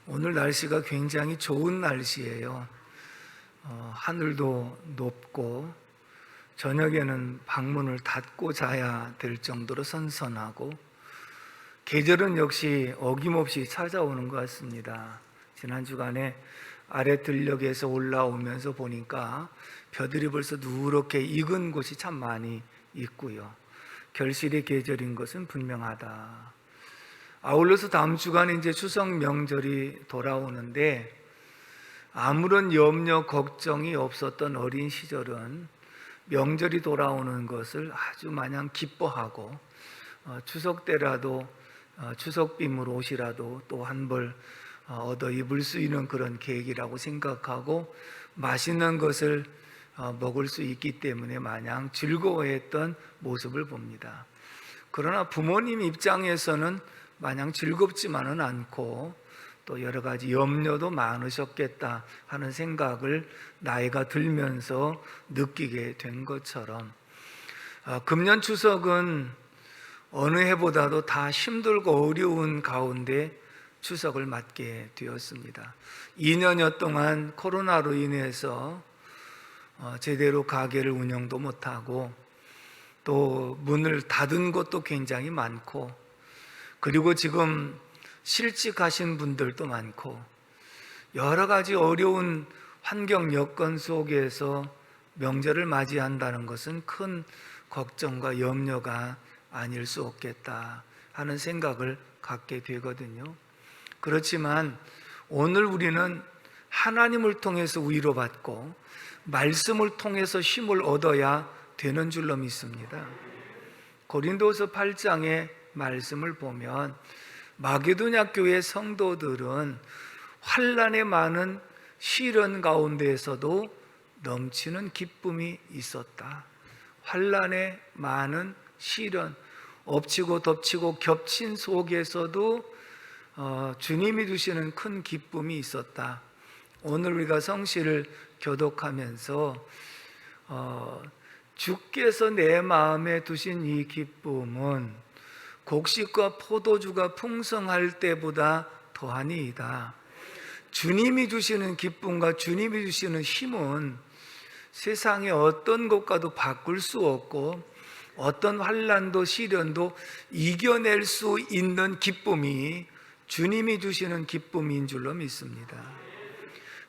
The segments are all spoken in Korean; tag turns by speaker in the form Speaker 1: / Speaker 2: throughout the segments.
Speaker 1: 오늘 날씨가 굉장히 좋은 날씨예요. 하늘도 높고 저녁에는 방문을 닫고 자야 될 정도로 선선하고 계절은 역시 어김없이 찾아오는 것 같습니다. 지난 주간에 아래 들녘에서 올라오면서 보니까 벼들이 벌써 누렇게 익은 곳이 참 많이 있고요. 결실의 계절인 것은 분명하다. 아울러서 다음 주간에 이제 추석 명절이 돌아오는데 아무런 염려 걱정이 없었던 어린 시절은 명절이 돌아오는 것을 아주 마냥 기뻐하고 추석 때라도 추석빔을 옷이라도 또 한 벌 얻어 입을 수 있는 그런 계획이라고 생각하고 맛있는 것을 먹을 수 있기 때문에 마냥 즐거워했던 모습을 봅니다. 그러나 부모님 입장에서는 마냥 즐겁지만은 않고 또 여러 가지 염려도 많으셨겠다 하는 생각을 나이가 들면서 느끼게 된 것처럼 금년 추석은 어느 해보다도 다 힘들고 어려운 가운데 추석을 맞게 되었습니다. 2년여 동안 코로나로 인해서 제대로 가게를 운영도 못하고 또 문을 닫은 곳도 굉장히 많고, 그리고 지금 실직하신 분들도 많고 여러 가지 어려운 환경 여건 속에서 명절을 맞이한다는 것은 큰 걱정과 염려가 아닐 수 없겠다 하는 생각을 갖게 되거든요. 그렇지만 오늘 우리는 하나님을 통해서 위로받고 말씀을 통해서 힘을 얻어야 되는 줄로 믿습니다. 고린도서 8장에 말씀을 보면 마게도냐 교회 성도들은 환난의 많은 시련 가운데에서도 넘치는 기쁨이 있었다. 환난의 많은 시련, 엎치고 덮치고 겹친 속에서도 주님이 주시는 큰 기쁨이 있었다. 오늘 우리가 성시를 교독하면서 주께서 내 마음에 두신 이 기쁨은 곡식과 포도주가 풍성할 때보다 더하니이다. 주님이 주시는 기쁨과 주님이 주시는 힘은 세상의 어떤 것과도 바꿀 수 없고 어떤 환난도 시련도 이겨낼 수 있는 기쁨이 주님이 주시는 기쁨인 줄로 믿습니다.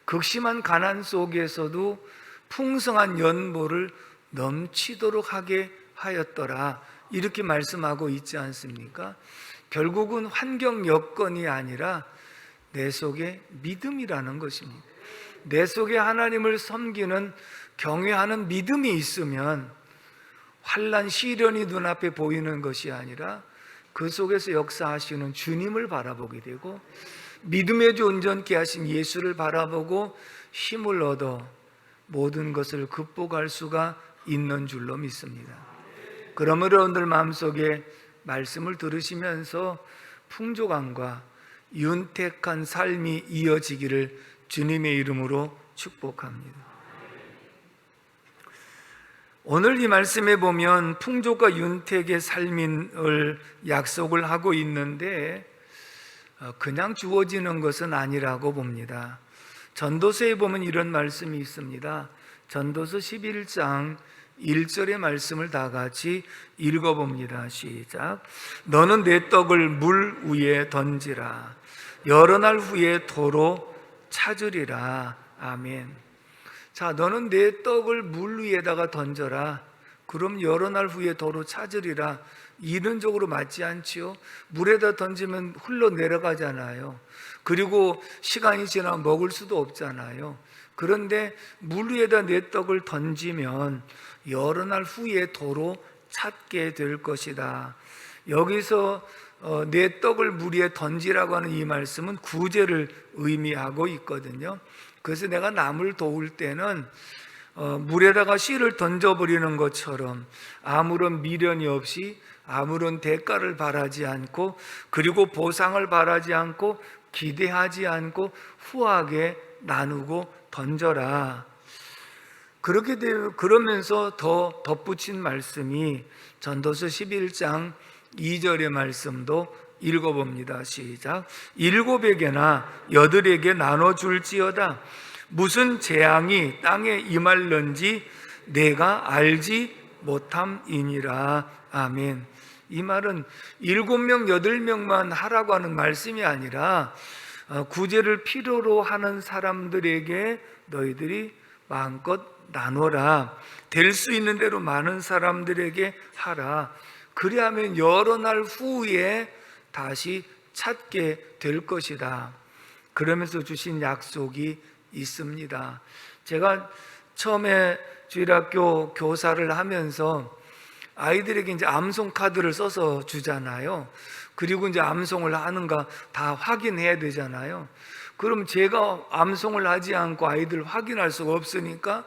Speaker 1: 극심한 가난 속에서도 풍성한 연보를 넘치도록 하게 하였더라, 이렇게 말씀하고 있지 않습니까? 결국은 환경 여건이 아니라 내 속에 믿음이라는 것입니다. 내 속에 하나님을 섬기는 경외하는 믿음이 있으면 환난 시련이 눈앞에 보이는 것이 아니라 그 속에서 역사하시는 주님을 바라보게 되고 믿음의 주 온전케 하신 예수를 바라보고 힘을 얻어 모든 것을 극복할 수가 있는 줄로 믿습니다. 그러므로 오늘 마음속에 말씀을 들으시면서 풍족함과 윤택한 삶이 이어지기를 주님의 이름으로 축복합니다. 오늘 이 말씀에 보면 풍족과 윤택의 삶을 약속을 하고 있는데 그냥 주어지는 것은 아니라고 봅니다. 전도서에 보면 이런 말씀이 있습니다. 전도서 11장 1절의 말씀을 다 같이 읽어봅니다. 시작. 너는 내 떡을 물 위에 던지라. 여러 날 후에 도로 찾으리라. 아멘. 자, 너는 내 떡을 물 위에다가 던져라. 그럼 여러 날 후에 도로 찾으리라. 이론적으로 맞지 않지요? 물에다 던지면 흘러 내려가잖아요. 그리고 시간이 지나면 먹을 수도 없잖아요. 그런데 물 위에다 내 떡을 던지면 여러 날 후에 도로 찾게 될 것이다. 여기서 내 떡을 물 위에 던지라고 하는 이 말씀은 구제를 의미하고 있거든요. 그래서 내가 남을 도울 때는 물에다가 씨를 던져버리는 것처럼 아무런 미련이 없이 아무런 대가를 바라지 않고 그리고 보상을 바라지 않고 기대하지 않고 후하게 나누고 던져라. 그렇게 그러면서 더 덧붙인 말씀이 전도서 11장 2절의 말씀도 읽어봅니다. 시작. 7에게나 8에게 나눠줄지어다. 무슨 재앙이 땅에 임할는지 내가 알지 못함이니라. 아멘. 이 말은 7명, 8명만 하라고 하는 말씀이 아니라 구제를 필요로 하는 사람들에게 너희들이 마음껏 나눠라. 될 수 있는 대로 많은 사람들에게 하라. 그리하면 여러 날 후에 다시 찾게 될 것이다. 그러면서 주신 약속이 있습니다. 제가 처음에 주일학교 교사를 하면서 아이들에게 이제 암송 카드를 써서 주잖아요. 그리고 이제 암송을 하는가 다 확인해야 되잖아요. 그럼 제가 암송을 하지 않고 아이들 확인할 수가 없으니까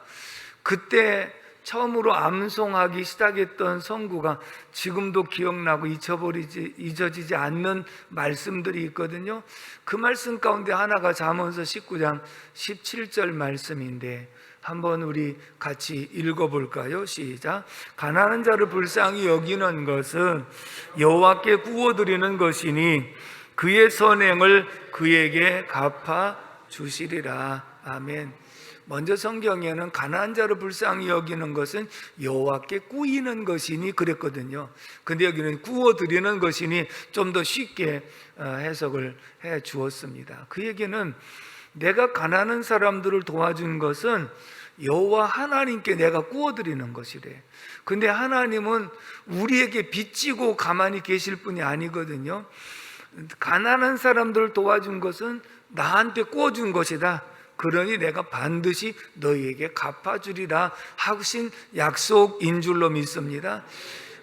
Speaker 1: 그때 처음으로 암송하기 시작했던 선구가 지금도 기억나고 잊어지지 않는 말씀들이 있거든요. 그 말씀 가운데 하나가 잠언서 19장 17절 말씀인데 한번 우리 같이 읽어볼까요? 시작. 가난한 자를 불쌍히 여기는 것은 여호와께 구워드리는 것이니 그의 선행을 그에게 갚아 주시리라. 아멘. 먼저 성경에는 가난한 자를 불쌍히 여기는 것은 여호와께 꾸이는 것이니 그랬거든요. 근데 여기는 구워드리는 것이니 좀 더 쉽게 해석을 해 주었습니다. 그 얘기는 내가 가난한 사람들을 도와준 것은 여호와 하나님께 내가 구워드리는 것이래. 근데 하나님은 우리에게 빚지고 가만히 계실 분이 아니거든요. 가난한 사람들을 도와준 것은 나한테 구워준 것이다. 그러니 내가 반드시 너희에게 갚아주리라 하신 약속인 줄로 믿습니다.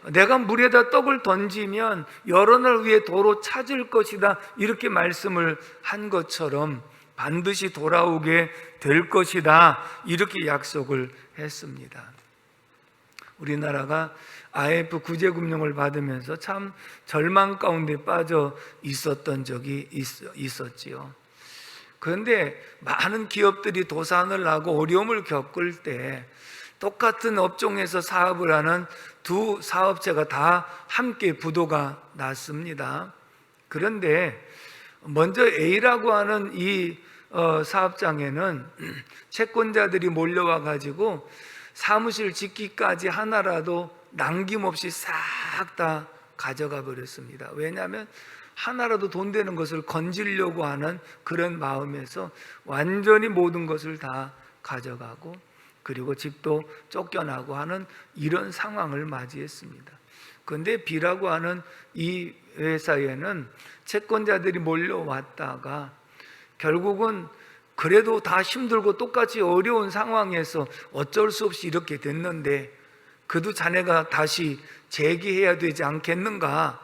Speaker 1: 내가 물에다 떡을 던지면 여러 날 후에 도로 찾을 것이다, 이렇게 말씀을 한 것처럼 반드시 돌아오게 될 것이다, 이렇게 약속을 했습니다. 우리나라가 IMF 구제금융을 받으면서 참 절망 가운데 빠져 있었던 적이 있었지요. 그런데 많은 기업들이 도산을 하고 어려움을 겪을 때 똑같은 업종에서 사업을 하는 두 사업체가 다 함께 부도가 났습니다. 그런데 먼저 A라고 하는 이 사업장에는 채권자들이 몰려와 가지고 사무실 짓기까지 하나라도 남김없이 싹 다 가져가 버렸습니다. 왜냐하면 하나라도 돈 되는 것을 건지려고 하는 그런 마음에서 완전히 모든 것을 다 가져가고, 그리고 집도 쫓겨나고 하는 이런 상황을 맞이했습니다. 그런데 B라고 하는 이 회사에는 채권자들이 몰려왔다가 결국은 그래도 다 힘들고 똑같이 어려운 상황에서 어쩔 수 없이 이렇게 됐는데 그래도 자네가 다시 재기해야 되지 않겠는가.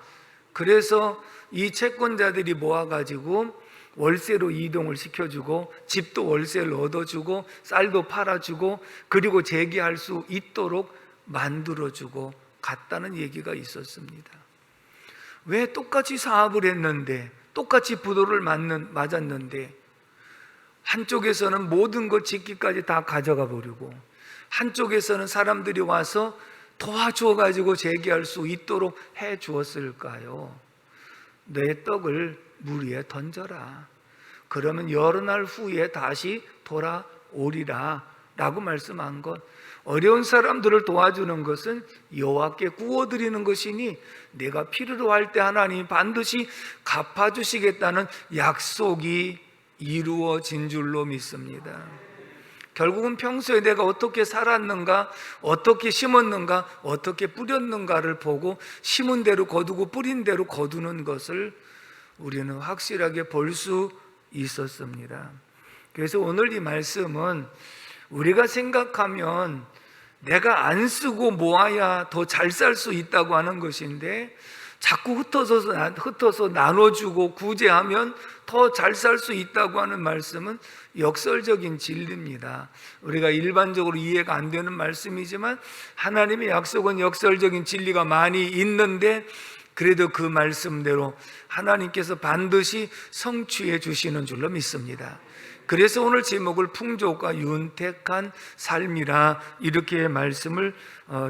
Speaker 1: 그래서 이 채권자들이 모아가지고 월세로 이동을 시켜주고 집도 월세를 얻어주고 쌀도 팔아주고 그리고 재기할 수 있도록 만들어주고 갔다는 얘기가 있었습니다. 왜 똑같이 사업을 했는데 똑같이 부도를 맞았는데 한쪽에서는 모든 것 짓기까지 다 가져가 버리고 한쪽에서는 사람들이 와서 도와주어가지고 재기할 수 있도록 해 주었을까요? 내 떡을 물 위에 던져라. 그러면 여러 날 후에 다시 돌아오리라 라고 말씀한 것. 어려운 사람들을 도와주는 것은 여호와께 구워드리는 것이니 내가 필요로 할 때 하나님이 반드시 갚아주시겠다는 약속이 이루어진 줄로 믿습니다. 결국은 평소에 내가 어떻게 살았는가, 어떻게 심었는가, 어떻게 뿌렸는가를 보고 심은 대로 거두고 뿌린 대로 거두는 것을 우리는 확실하게 볼 수 있었습니다. 그래서 오늘 이 말씀은 우리가 생각하면 내가 안 쓰고 모아야 더 잘 살 수 있다고 하는 것인데 자꾸 흩어서 나눠주고 구제하면 더 잘 살 수 있다고 하는 말씀은 역설적인 진리입니다. 우리가 일반적으로 이해가 안 되는 말씀이지만 하나님의 약속은 역설적인 진리가 많이 있는데 그래도 그 말씀대로 하나님께서 반드시 성취해 주시는 줄로 믿습니다. 그래서 오늘 제목을 풍족과 윤택한 삶이라 이렇게 말씀을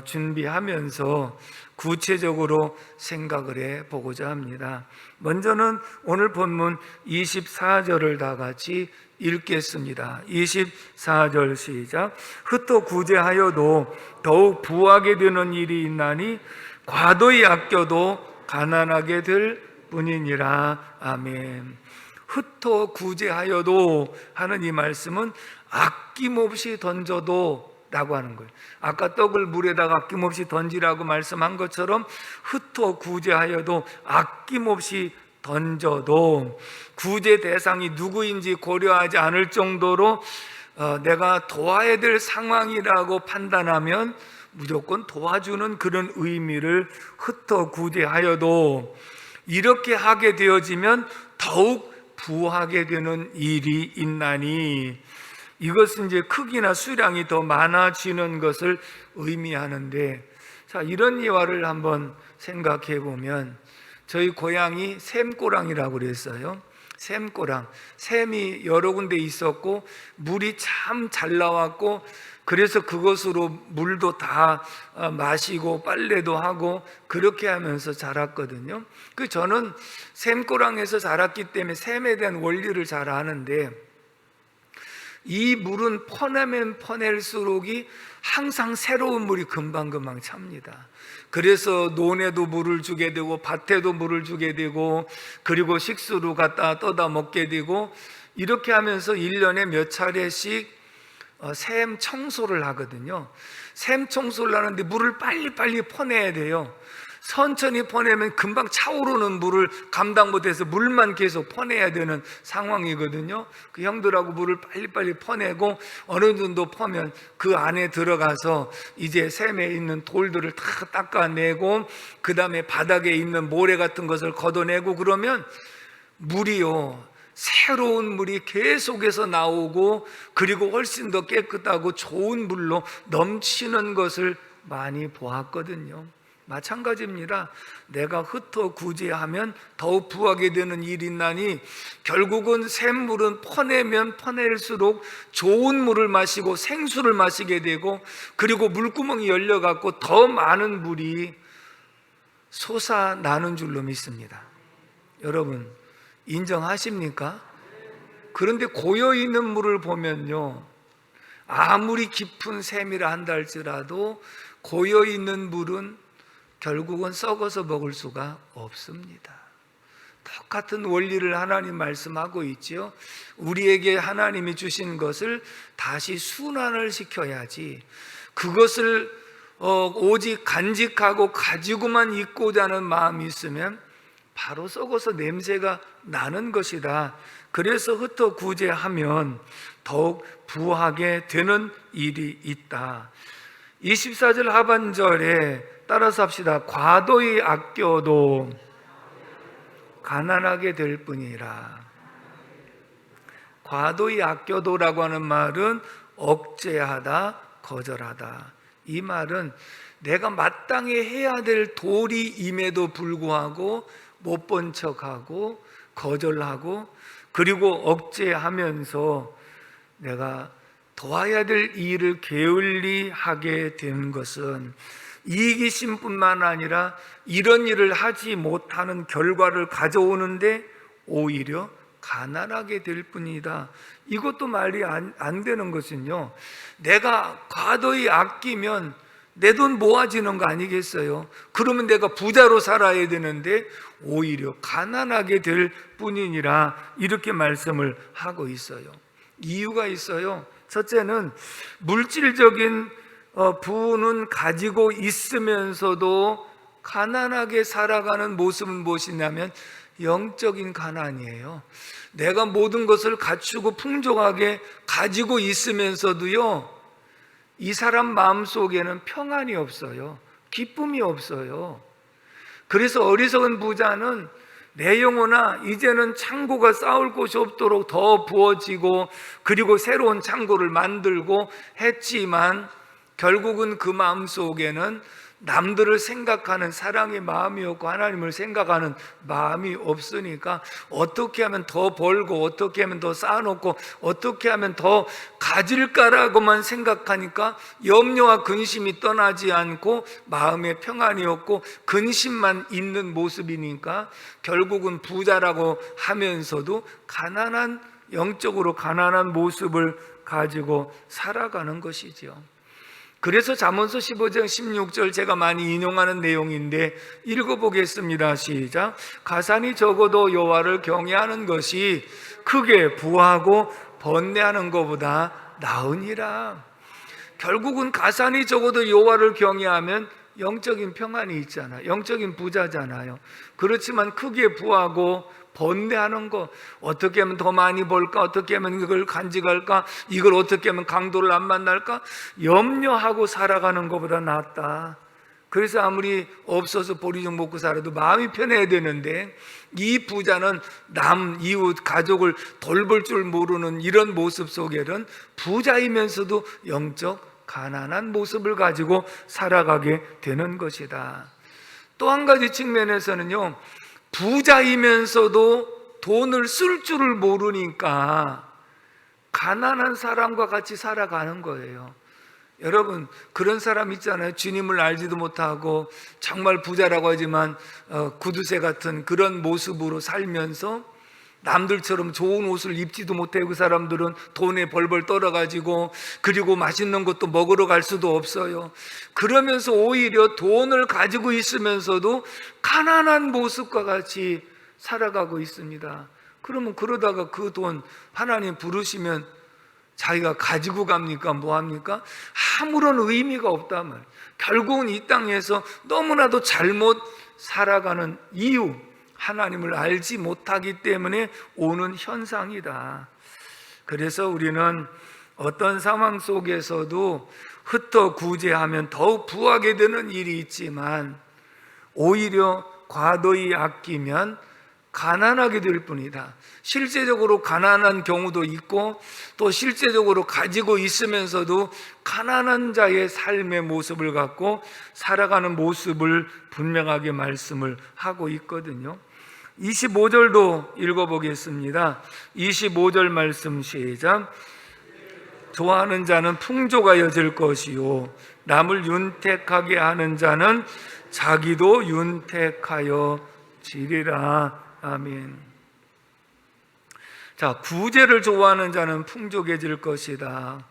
Speaker 1: 준비하면서 구체적으로 생각을 해 보고자 합니다. 먼저는 오늘 본문 24절을 다 같이 읽겠습니다. 24절 시작. 흩어 구제하여도 더욱 부하게 되는 일이 있나니 과도히 아껴도 가난하게 될 뿐이니라. 아멘. 흩어 구제하여도 하는 이 말씀은 아낌없이 던져도 라고 하는 거예요. 아까 떡을 물에다가 아낌없이 던지라고 말씀한 것처럼 흩어 구제하여도 아낌없이 던져도 구제 대상이 누구인지 고려하지 않을 정도로 내가 도와야 될 상황이라고 판단하면 무조건 도와주는 그런 의미를 흩어 구제하여도 이렇게 하게 되어지면 더욱 부하게 되는 일이 있나니, 이것은 이제 크기나 수량이 더 많아지는 것을 의미하는데, 자, 이런 예화를 한번 생각해 보면 저희 고향이 샘고랑이라고 그랬어요. 샘고랑, 샘이 여러 군데 있었고 물이 참 잘 나왔고, 그래서 그것으로 물도 다 마시고 빨래도 하고 그렇게 하면서 자랐거든요. 저는 샘고랑에서 자랐기 때문에 샘에 대한 원리를 잘 아는데, 이 물은 퍼내면 퍼낼수록이 항상 새로운 물이 금방금방 찹니다. 그래서 논에도 물을 주게 되고 밭에도 물을 주게 되고 그리고 식수로 갖다 떠다 먹게 되고, 이렇게 하면서 1년에 몇 차례씩 샘 청소를 하거든요. 샘 청소를 하는데 물을 빨리빨리 퍼내야 돼요. 천천히 퍼내면 금방 차오르는 물을 감당 못해서 물만 계속 퍼내야 되는 상황이거든요. 그 형들하고 물을 빨리빨리 퍼내고 어느 정도 퍼면 그 안에 들어가서 이제 샘에 있는 돌들을 다 닦아내고 그 다음에 바닥에 있는 모래 같은 것을 걷어내고 그러면 물이요, 새로운 물이 계속해서 나오고 그리고 훨씬 더 깨끗하고 좋은 물로 넘치는 것을 많이 보았거든요. 마찬가지입니다. 내가 흩어 구제하면 더욱 부하게 되는 일이 있나니, 결국은 샘물은 퍼내면 퍼낼수록 좋은 물을 마시고 생수를 마시게 되고, 그리고 물구멍이 열려갖고 더 많은 물이 솟아나는 줄로 믿습니다. 여러분 인정하십니까? 그런데 고여있는 물을 보면요, 아무리 깊은 샘이라 한다 할지라도 고여있는 물은 결국은 썩어서 먹을 수가 없습니다. 똑같은 원리를 하나님 말씀하고 있지요. 우리에게 하나님이 주신 것을 다시 순환을 시켜야지, 그것을 오직 간직하고 가지고만 있고자 하는 마음이 있으면 바로 썩어서 냄새가 나는 것이다. 그래서 흩어 구제하면 더욱 부하게 되는 일이 있다. 24절 하반절에 따라서 합시다. 과도히 아껴도 가난하게 될 뿐이라. 과도히 아껴도라고 하는 말은 억제하다, 거절하다. 이 말은 내가 마땅히 해야 될 도리임에도 불구하고 못 본 척하고 거절하고 그리고 억제하면서 내가 도와야 될 일을 게을리 하게 된 것은 이기심뿐만 아니라 이런 일을 하지 못하는 결과를 가져오는데 오히려 가난하게 될 뿐이다. 이것도 말이 안 되는 것은요, 내가 과도히 아끼면 내 돈 모아지는 거 아니겠어요? 그러면 내가 부자로 살아야 되는데 오히려 가난하게 될 뿐이니라, 이렇게 말씀을 하고 있어요. 이유가 있어요. 첫째는 물질적인 부는 가지고 있으면서도 가난하게 살아가는 모습은 무엇이냐면 영적인 가난이에요. 내가 모든 것을 갖추고 풍족하게 가지고 있으면서도요, 이 사람 마음속에는 평안이 없어요. 기쁨이 없어요. 그래서 어리석은 부자는 내 영혼아, 이제는 창고가 쌓을 곳이 없도록 더 부어지고 그리고 새로운 창고를 만들고 했지만 결국은 그 마음속에는 남들을 생각하는 사랑의 마음이 없고 하나님을 생각하는 마음이 없으니까 어떻게 하면 더 벌고 어떻게 하면 더 쌓아놓고 어떻게 하면 더 가질까라고만 생각하니까 염려와 근심이 떠나지 않고 마음에 평안이 없고 근심만 있는 모습이니까 결국은 부자라고 하면서도 가난한, 영적으로 가난한 모습을 가지고 살아가는 것이지요. 그래서 잠언서 15장 16절 제가 많이 인용하는 내용인데 읽어보겠습니다. 시작. 가산이 적어도 여호와를 경외하는 것이 크게 부하고 번뇌하는 것보다 나으니라. 결국은 가산이 적어도 여호와를 경외하면 영적인 평안이 있잖아요. 영적인 부자잖아요. 그렇지만 크게 부하고 번뇌하는 거, 어떻게 하면 더 많이 벌까, 어떻게 하면 이걸 간직할까, 이걸 어떻게 하면 강도를 안 만날까, 염려하고 살아가는 것보다 낫다. 그래서 아무리 없어서 보리 좀 먹고 살아도 마음이 편해야 되는데, 이 부자는 남, 이웃, 가족을 돌볼 줄 모르는 이런 모습 속에는 부자이면서도 영적 가난한 모습을 가지고 살아가게 되는 것이다. 또 한 가지 측면에서는요, 부자이면서도 돈을 쓸 줄을 모르니까 가난한 사람과 같이 살아가는 거예요. 여러분, 그런 사람 있잖아요. 주님을 알지도 못하고 정말 부자라고 하지만 구두쇠 같은 그런 모습으로 살면서 남들처럼 좋은 옷을 입지도 못하고 그 사람들은 돈에 벌벌 떨어가지고, 그리고 맛있는 것도 먹으러 갈 수도 없어요. 그러면서 오히려 돈을 가지고 있으면서도 가난한 모습과 같이 살아가고 있습니다. 그러면 그러다가 그 돈 하나님 부르시면 자기가 가지고 갑니까? 뭐합니까? 아무런 의미가 없단 말이에요. 결국은 이 땅에서 너무나도 잘못 살아가는 이유, 하나님을 알지 못하기 때문에 오는 현상이다. 그래서 우리는 어떤 상황 속에서도 흩어 구제하면 더욱 부하게 되는 일이 있지만 오히려 과도히 아끼면 가난하게 될 뿐이다. 실제적으로 가난한 경우도 있고 또 실제적으로 가지고 있으면서도 가난한 자의 삶의 모습을 갖고 살아가는 모습을 분명하게 말씀을 하고 있거든요. 25절도 읽어보겠습니다. 25절 말씀 시작. 좋아하는 자는 풍조가 여질 것이요 남을 윤택하게 하는 자는 자기도 윤택하여 지리라. 아멘. 자, 구제를 좋아하는 자는 풍족해질 것이다.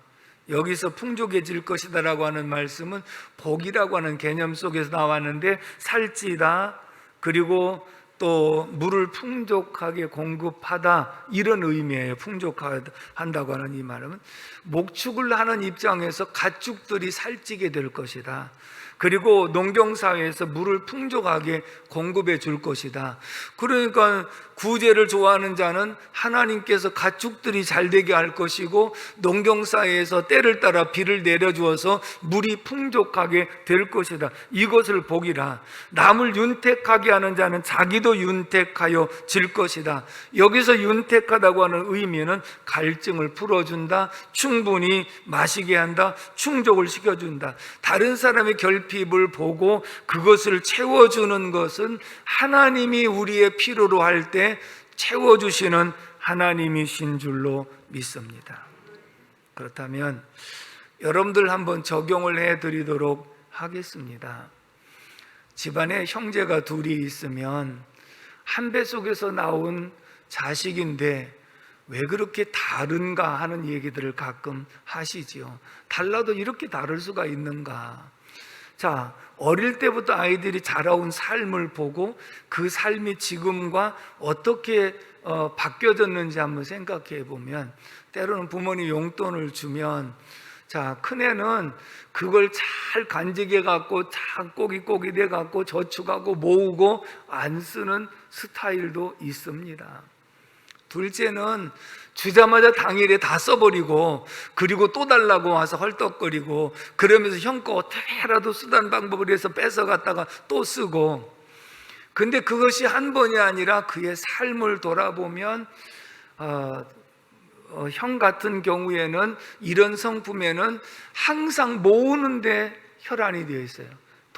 Speaker 1: 여기서 풍족해질 것이다 라고 하는 말씀은 복이라고 하는 개념 속에서 나왔는데 살찌다, 그리고 또 물을 풍족하게 공급하다, 이런 의미예요. 풍족한다고 하는 이 말은 목축을 하는 입장에서 가축들이 살찌게 될 것이다. 그리고 농경사회에서 물을 풍족하게 공급해 줄 것이다. 그러니까 구제를 좋아하는 자는 하나님께서 가축들이 잘 되게 할 것이고, 농경사회에서 때를 따라 비를 내려주어서 물이 풍족하게 될 것이다. 이것을 복이라. 남을 윤택하게 하는 자는 자기도 윤택하여 질 것이다. 여기서 윤택하다고 하는 의미는 갈증을 풀어준다, 충분히 마시게 한다, 충족을 시켜준다. 다른 사람의 결핍을 보고 그것을 채워주는 것은 하나님이 우리의 필요로 할 때 채워주시는 하나님이신 줄로 믿습니다. 그렇다면 여러분들 한번 적용을 해드리도록 하겠습니다. 집안에 형제가 둘이 있으면 한 배 속에서 나온 자식인데 왜 그렇게 다른가 하는 얘기들을 가끔 하시지요. 달라도 이렇게 다를 수가 있는가. 자, 어릴 때부터 아이들이 자라온 삶을 보고 그 삶이 지금과 어떻게 바뀌어졌는지 한번 생각해 보면, 때로는 부모님 용돈을 주면 자, 큰애는 그걸 잘 간직해 갖고 잘 꼬깃꼬깃 해 갖고 저축하고 모으고 안 쓰는 스타일도 있습니다. 둘째는 주자마자 당일에 다 써버리고, 그리고 또 달라고 와서 헐떡거리고, 그러면서 형 거 어떻게라도 쓰던 방법을 해서 뺏어갔다가 또 쓰고. 근데 그것이 한 번이 아니라 그의 삶을 돌아보면 형 같은 경우에는 이런 성품에는 항상 모으는데 혈안이 되어 있어요.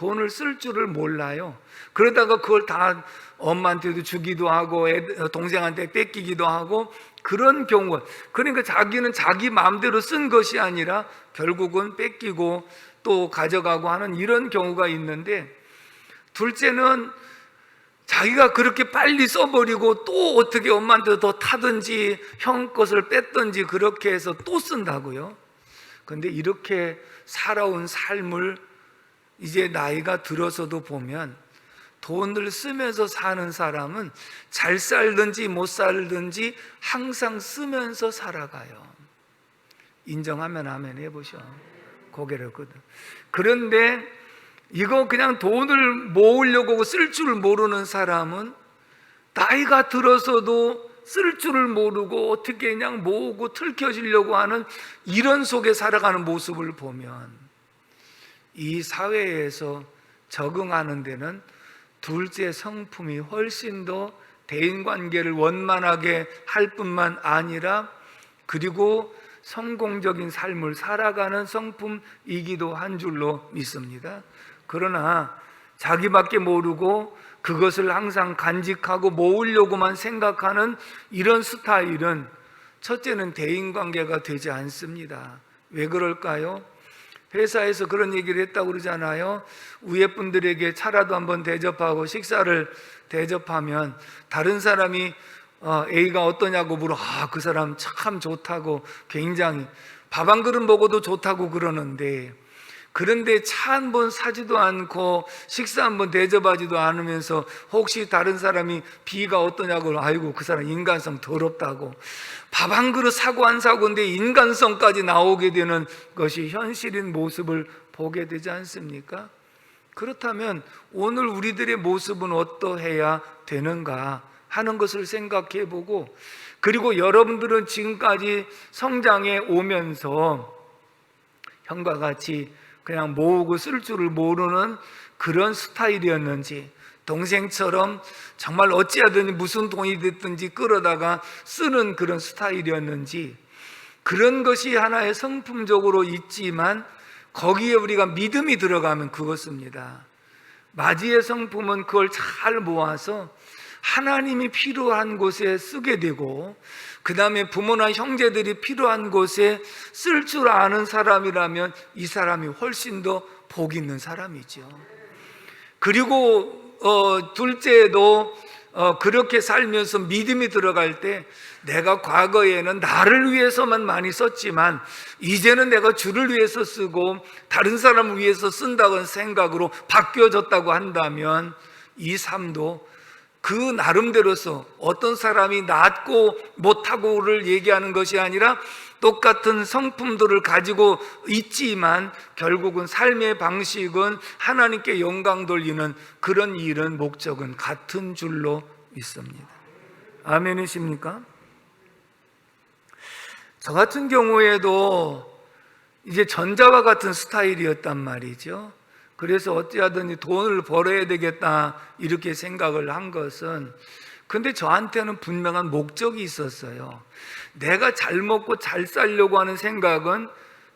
Speaker 1: 돈을 쓸 줄을 몰라요. 그러다가 그걸 다 엄마한테도 주기도 하고 동생한테 뺏기기도 하고 그런 경우가, 그러니까 자기는 자기 마음대로 쓴 것이 아니라 결국은 뺏기고 또 가져가고 하는 이런 경우가 있는데, 둘째는 자기가 그렇게 빨리 써버리고 또 어떻게 엄마한테 더 타든지 형 것을 뺐든지 그렇게 해서 또 쓴다고요. 근데 이렇게 살아온 삶을 이제 나이가 들어서도 보면 돈을 쓰면서 사는 사람은 잘 살든지 못 살든지 항상 쓰면서 살아가요. 인정하면 아멘 해보셔. 고개를 끄덕. 그런데 이거 그냥 돈을 모으려고 쓸 줄 모르는 사람은 나이가 들어서도 쓸 줄을 모르고 어떻게 그냥 모으고 틀켜지려고 하는 이런 속에 살아가는 모습을 보면 이 사회에서 적응하는 데는 둘째 성품이 훨씬 더 대인관계를 원만하게 할 뿐만 아니라 그리고 성공적인 삶을 살아가는 성품이기도 한 줄로 믿습니다. 그러나 자기밖에 모르고 그것을 항상 간직하고 모으려고만 생각하는 이런 스타일은 첫째는 대인관계가 되지 않습니다. 왜 그럴까요? 회사에서 그런 얘기를 했다고 그러잖아요. 위에 분들에게 차라도 한번 대접하고 식사를 대접하면 다른 사람이 A가 어떠냐고 물어. 그 사람 참 좋다고 굉장히 밥 한 그릇 먹어도 좋다고 그러는데, 그런데 차 한 번 사지도 않고 식사 한 번 대접하지도 않으면서 혹시 다른 사람이 B가 어떠냐고, 아이고 그 사람 인간성 더럽다고. 밥 한 그릇 사고 안 사고인데 인간성까지 나오게 되는 것이 현실인 모습을 보게 되지 않습니까? 그렇다면 오늘 우리들의 모습은 어떠해야 되는가 하는 것을 생각해 보고, 그리고 여러분들은 지금까지 성장해 오면서 형과 같이 그냥 모으고 쓸 줄을 모르는 그런 스타일이었는지, 동생처럼 정말 어찌하든지 무슨 돈이 됐든지 끌어다가 쓰는 그런 스타일이었는지, 그런 것이 하나의 성품적으로 있지만 거기에 우리가 믿음이 들어가면 그것입니다. 마지의 성품은 그걸 잘 모아서 하나님이 필요한 곳에 쓰게 되고, 그 다음에 부모나 형제들이 필요한 곳에 쓸 줄 아는 사람이라면 이 사람이 훨씬 더 복 있는 사람이죠. 그리고 둘째도 그렇게 살면서 믿음이 들어갈 때, 내가 과거에는 나를 위해서만 많이 썼지만 이제는 내가 주를 위해서 쓰고 다른 사람을 위해서 쓴다는 생각으로 바뀌어졌다고 한다면 이 삶도 그 나름대로서 어떤 사람이 낫고 못하고를 얘기하는 것이 아니라 똑같은 성품들을 가지고 있지만 결국은 삶의 방식은 하나님께 영광 돌리는 그런 일은 목적은 같은 줄로 믿습니다. 아멘이십니까? 저 같은 경우에도 이제 전자와 같은 스타일이었단 말이죠. 그래서 어찌하든 돈을 벌어야 되겠다 이렇게 생각을 한 것은, 근데 저한테는 분명한 목적이 있었어요. 내가 잘 먹고 잘 살려고 하는 생각은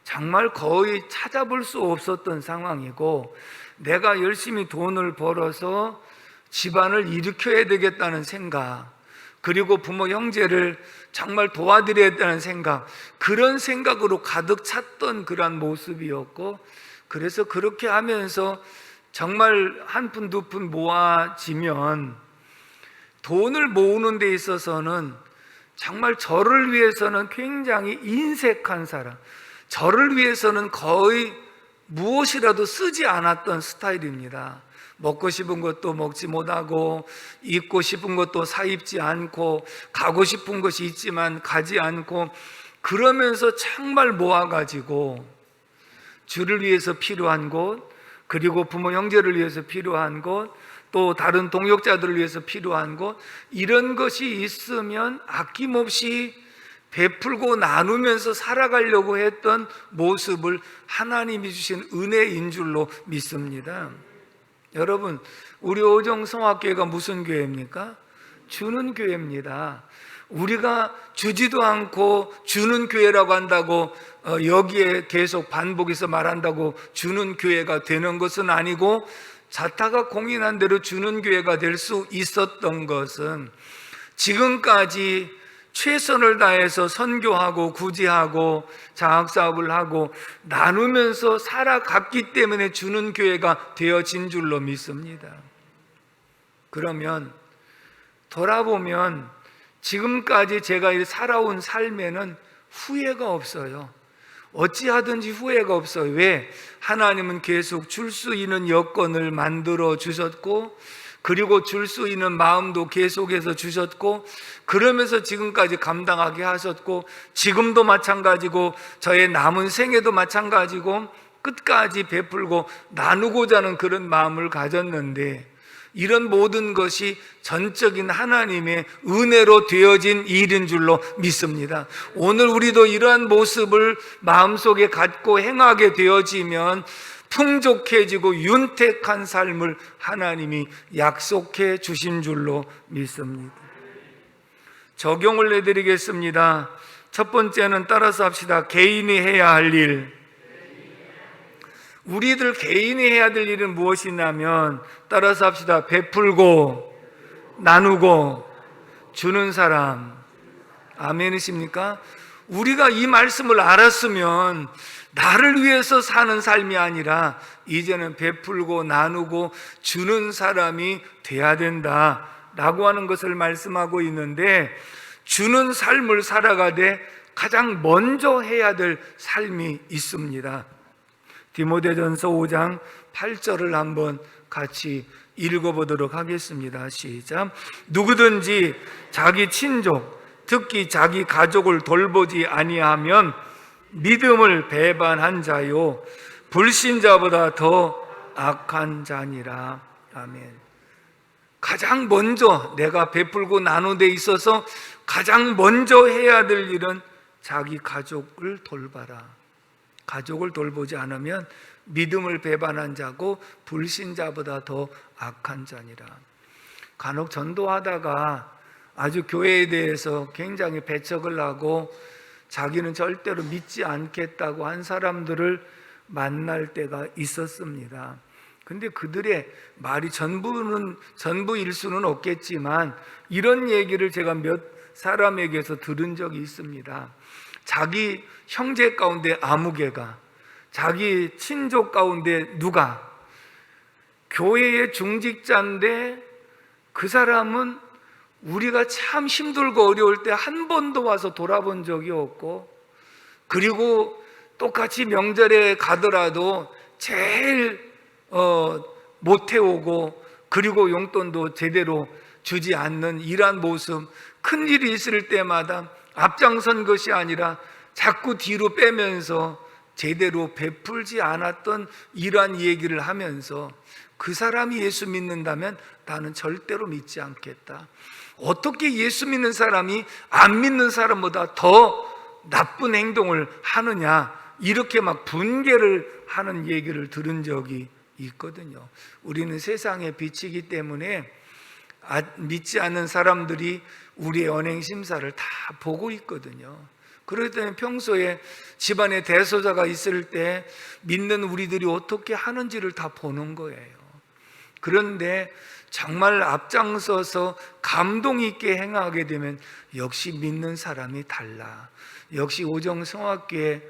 Speaker 1: 정말 거의 찾아볼 수 없었던 상황이고, 내가 열심히 돈을 벌어서 집안을 일으켜야 되겠다는 생각, 그리고 부모 형제를 정말 도와드려야 된다는 생각, 그런 생각으로 가득 찼던 그러한 모습이었고, 그래서 그렇게 하면서 정말 한 푼 두 푼 모아지면 돈을 모으는 데 있어서는 정말 저를 위해서는 굉장히 인색한 사람, 저를 위해서는 거의 무엇이라도 쓰지 않았던 스타일입니다. 먹고 싶은 것도 먹지 못하고, 입고 싶은 것도 사 입지 않고, 가고 싶은 것이 있지만 가지 않고, 그러면서 정말 모아가지고 주를 위해서 필요한 곳, 그리고 부모 형제를 위해서 필요한 곳, 또 다른 동역자들을 위해서 필요한 곳, 이런 것이 있으면 아낌없이 베풀고 나누면서 살아가려고 했던 모습을 하나님이 주신 은혜인 줄로 믿습니다. 여러분, 우리 오정 성악교회가 무슨 교회입니까? 주는 교회입니다. 우리가 주지도 않고 주는 교회라고 한다고 여기에 계속 반복해서 말한다고 주는 교회가 되는 것은 아니고, 자타가 공인한 대로 주는 교회가 될 수 있었던 것은 지금까지 최선을 다해서 선교하고 구제하고 장학사업을 하고 나누면서 살아갔기 때문에 주는 교회가 되어진 줄로 믿습니다. 그러면 돌아보면 지금까지 제가 살아온 삶에는 후회가 없어요. 어찌하든지 후회가 없어요. 왜? 하나님은 계속 줄 수 있는 여건을 만들어 주셨고, 그리고 줄 수 있는 마음도 계속해서 주셨고, 그러면서 지금까지 감당하게 하셨고, 지금도 마찬가지고 저의 남은 생애도 마찬가지고 끝까지 베풀고 나누고자 하는 그런 마음을 가졌는데, 이런 모든 것이 전적인 하나님의 은혜로 되어진 일인 줄로 믿습니다. 오늘 우리도 이러한 모습을 마음속에 갖고 행하게 되어지면 풍족해지고 윤택한 삶을 하나님이 약속해 주신 줄로 믿습니다. 적용을 내드리겠습니다. 첫 번째는 따라서 합시다. 개인이 해야 할 일. 우리들 개인이 해야 될 일은 무엇이냐면, 따라서 합시다. 베풀고 나누고 주는 사람. 아멘이십니까? 우리가 이 말씀을 알았으면 나를 위해서 사는 삶이 아니라 이제는 베풀고 나누고 주는 사람이 돼야 된다라고 하는 것을 말씀하고 있는데, 주는 삶을 살아가되 가장 먼저 해야 될 삶이 있습니다. 디모데전서 5장 8절을 한번 같이 읽어보도록 하겠습니다. 시작. 누구든지 자기 친족, 특히 자기 가족을 돌보지 아니하면 믿음을 배반한 자요 불신자보다 더 악한 자니라. 아멘. 가장 먼저 내가 베풀고 나누는 데 있어서 가장 먼저 해야 될 일은 자기 가족을 돌봐라. 가족을 돌보지 않으면 믿음을 배반한 자고 불신자보다 더 악한 자니라. 간혹 전도하다가 아주 교회에 대해서 굉장히 배척을 하고 자기는 절대로 믿지 않겠다고 한 사람들을 만날 때가 있었습니다. 근데 그들의 말이 전부일 수는 없겠지만, 이런 얘기를 제가 몇 사람에게서 들은 적이 있습니다. 자기 형제 가운데 아무개가, 자기 친족 가운데 누가 교회의 중직자인데 그 사람은 우리가 참 힘들고 어려울 때 한 번도 와서 돌아본 적이 없고, 그리고 똑같이 명절에 가더라도 제일 못 태우고, 그리고 용돈도 제대로 주지 않는 이러한 모습, 큰일이 있을 때마다 앞장선 것이 아니라 자꾸 뒤로 빼면서 제대로 베풀지 않았던 이러한 얘기를 하면서, 그 사람이 예수 믿는다면 나는 절대로 믿지 않겠다. 어떻게 예수 믿는 사람이 안 믿는 사람보다 더 나쁜 행동을 하느냐, 이렇게 막 분개를 하는 얘기를 들은 적이 있거든요. 우리는 세상의 빛이기 때문에 믿지 않는 사람들이 우리의 언행 심사를 다 보고 있거든요. 그렇기 때문에 평소에 집안에 대소자가 있을 때 믿는 우리들이 어떻게 하는지를 다 보는 거예요. 그런데 정말 앞장서서 감동 있게 행하게 되면 역시 믿는 사람이 달라. 역시 오정성학교의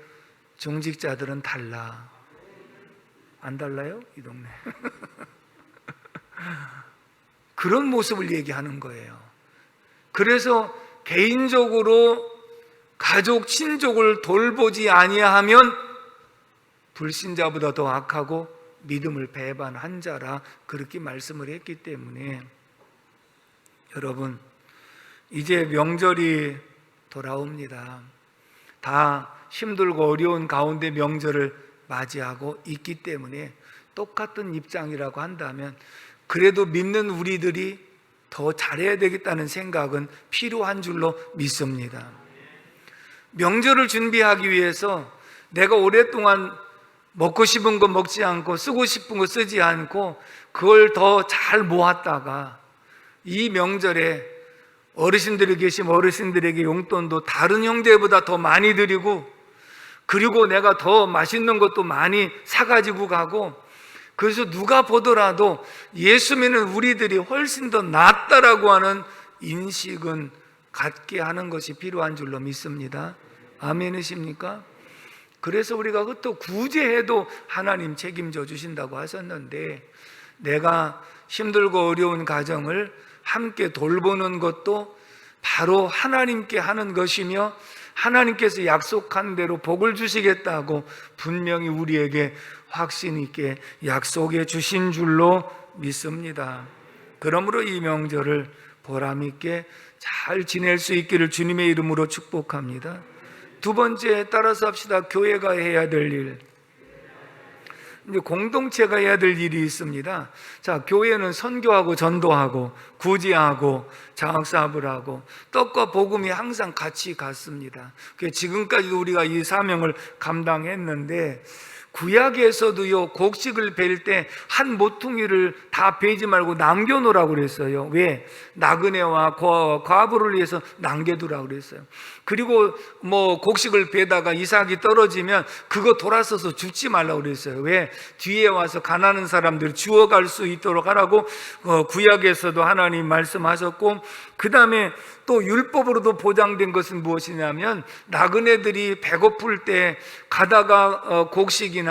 Speaker 1: 중직자들은 달라. 안 달라요? 이 동네. 그런 모습을 얘기하는 거예요. 그래서 개인적으로 가족, 친족을 돌보지 아니하면 불신자보다 더 악하고 믿음을 배반한 자라, 그렇게 말씀을 했기 때문에, 여러분, 이제 명절이 돌아옵니다. 다 힘들고 어려운 가운데 명절을 맞이하고 있기 때문에 똑같은 입장이라고 한다면 그래도 믿는 우리들이 더 잘해야 되겠다는 생각은 필요한 줄로 믿습니다. 명절을 준비하기 위해서 내가 오랫동안 먹고 싶은 거 먹지 않고 쓰고 싶은 거 쓰지 않고 그걸 더 잘 모았다가 이 명절에 어르신들이 계시면 어르신들에게 용돈도 다른 형제보다 더 많이 드리고, 그리고 내가 더 맛있는 것도 많이 사가지고 가고, 그래서 누가 보더라도 예수 믿는 우리들이 훨씬 더 낫다라고 하는 인식은 갖게 하는 것이 필요한 줄로 믿습니다. 아멘이십니까? 그래서 우리가 또 구제해도 하나님 책임져 주신다고 하셨는데, 내가 힘들고 어려운 가정을 함께 돌보는 것도 바로 하나님께 하는 것이며, 하나님께서 약속한 대로 복을 주시겠다고 분명히 우리에게 확신 있게 약속해 주신 줄로 믿습니다. 그러므로 이 명절을 보람 있게 잘 지낼 수 있기를 주님의 이름으로 축복합니다. 두 번째, 따라서 합시다. 교회가 해야 될 일. 이제 공동체가 해야 될 일이 있습니다. 자, 교회는 선교하고 전도하고 구제하고 장학사업을 하고 떡과 복음이 항상 같이 갔습니다. 지금까지도 우리가 이 사명을 감당했는데, 구약에서도요, 곡식을 벨 때 한 모퉁이를 다 베지 말고 남겨놓으라고 그랬어요. 왜? 나그네와 과부를 위해서 남겨두라고 그랬어요. 그리고 곡식을 베다가 이삭이 떨어지면 그거 돌아서서 줍지 말라고 그랬어요. 왜? 뒤에 와서 가난한 사람들 주워갈 수 있도록 하라고 구약에서도 하나님 말씀하셨고, 그 다음에 또 율법으로도 보장된 것은 무엇이냐면, 나그네들이 배고플 때 가다가 곡식이나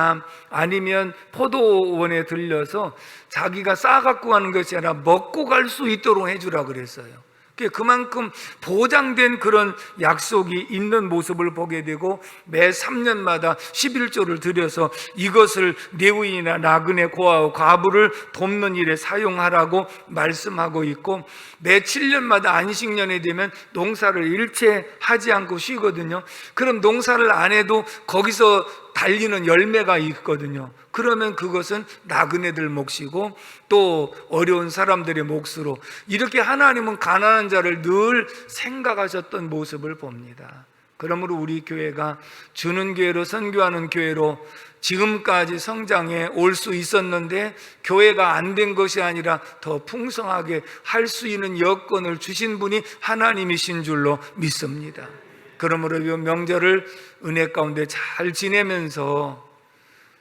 Speaker 1: 아니면 포도원에 들려서 자기가 싸갖고 가는 것이 아니라 먹고 갈 수 있도록 해주라 그랬어요. 그만큼 보장된 그런 약속이 있는 모습을 보게 되고, 매 3년마다 11조를 들여서 이것을 레위인이나 나그네 고아와 과부를 돕는 일에 사용하라고 말씀하고 있고, 매 7년마다 안식년이 되면 농사를 일체 하지 않고 쉬거든요. 그럼 농사를 안 해도 거기서 달리는 열매가 있거든요. 그러면 그것은 나그네들 몫이고 또 어려운 사람들의 몫으로, 이렇게 하나님은 가난한 자를 늘 생각하셨던 모습을 봅니다. 그러므로 우리 교회가 주는 교회로, 선교하는 교회로 지금까지 성장해 올 수 있었는데, 교회가 안 된 것이 아니라 더 풍성하게 할 수 있는 여건을 주신 분이 하나님이신 줄로 믿습니다. 그러므로 이 명절을 은혜 가운데 잘 지내면서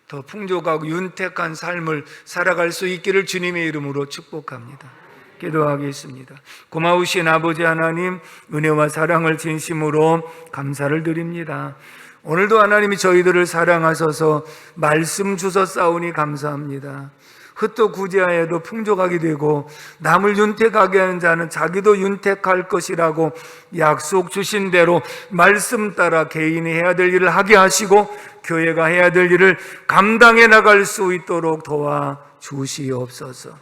Speaker 1: 더 풍족하고 윤택한 삶을 살아갈 수 있기를 주님의 이름으로 축복합니다. 기도하겠습니다. 고마우신 아버지 하나님, 은혜와 사랑을 진심으로 감사를 드립니다. 오늘도 하나님이 저희들을 사랑하셔서 말씀 주셨사오니 감사합니다. 흩어 구제하여도 풍족하게 되고 남을 윤택하게 하는 자는 자기도 윤택할 것이라고 약속 주신 대로 말씀 따라 개인이 해야 될 일을 하게 하시고, 교회가 해야 될 일을 감당해 나갈 수 있도록 도와 주시옵소서.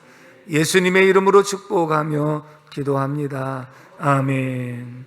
Speaker 1: 예수님의 이름으로 축복하며 기도합니다. 아멘.